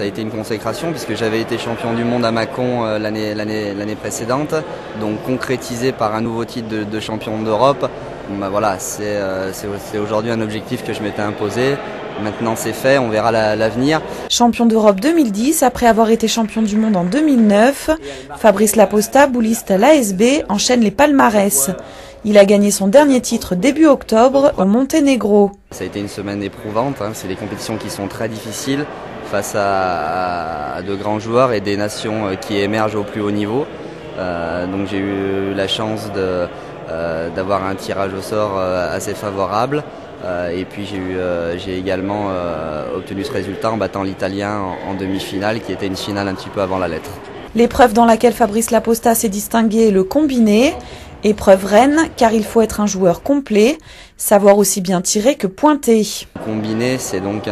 Ça a été une consécration puisque j'avais été champion du monde à Mâcon l'année précédente, donc concrétisé par un nouveau titre de champion d'Europe. Bah voilà, c'est aujourd'hui un objectif que je m'étais imposé. Maintenant c'est fait, on verra l'avenir. Champion d'Europe 2010, après avoir été champion du monde en 2009, Fabrice Laposta, bouliste à l'ASB, enchaîne les palmarès. Il a gagné son dernier titre début octobre au Monténégro. Ça a été une semaine éprouvante, c'est des compétitions qui sont très difficiles face à de grands joueurs et des nations qui émergent au plus haut niveau. Donc j'ai eu la chance d'avoir un tirage au sort assez favorable. Et puis j'ai également obtenu ce résultat en battant l'Italien en demi-finale, qui était une finale un petit peu avant la lettre. L'épreuve dans laquelle Fabrice Laposta s'est distingué est le combiné. Épreuve reine, car il faut être un joueur complet, savoir aussi bien tirer que pointer. Le combiné, c'est donc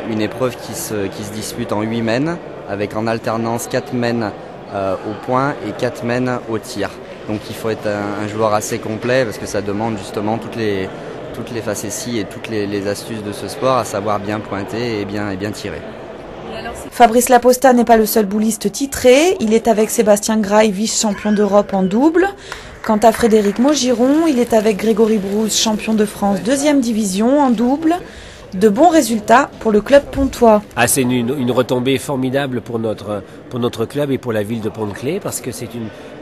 une épreuve qui se dispute en 8 mènes, avec en alternance 4 mènes au point et 4 mènes au tir. Donc il faut être un joueur assez complet, parce que ça demande justement toutes les facéties et toutes les astuces de ce sport, à savoir bien pointer et bien tirer. Fabrice Laposta n'est pas le seul bouliste titré, il est avec Sébastien Graille, vice-champion d'Europe en double. Quant à Frédéric Maugiron, il est avec Grégory Brousse, champion de France 2e division en double. De bons résultats pour le club pontois. C'est une retombée formidable pour notre club et pour la ville de Pont-de-Claix, parce que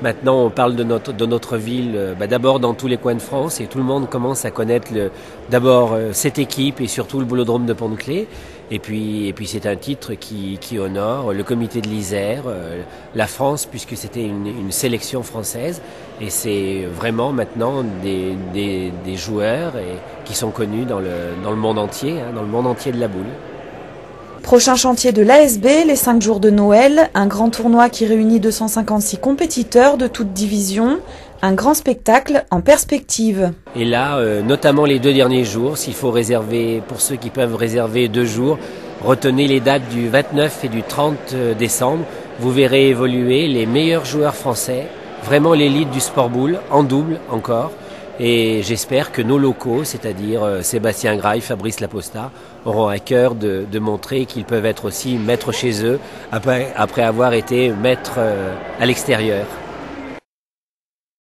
maintenant on parle de notre ville d'abord dans tous les coins de France, et tout le monde commence à connaître d'abord cette équipe et surtout le Boulodrome de Pont-de-Claix. Et puis c'est un titre qui honore le comité de l'Isère, la France, puisque c'était une sélection française, et c'est vraiment maintenant des joueurs qui sont connus dans le monde entier, dans le monde entier de la boule. Prochain chantier de l'ASB, les 5 jours de Noël, un grand tournoi qui réunit 256 compétiteurs de toutes divisions, un grand spectacle en perspective. Et là, notamment les 2 derniers jours, s'il faut réserver, pour ceux qui peuvent réserver 2 jours, retenez les dates du 29 et du 30 décembre. Vous verrez évoluer les meilleurs joueurs français, vraiment l'élite du sport boule, en double encore. Et j'espère que nos locaux, c'est-à-dire Sébastien Graille, Fabrice Laposta, auront à cœur de montrer qu'ils peuvent être aussi maîtres chez eux après avoir été maîtres à l'extérieur.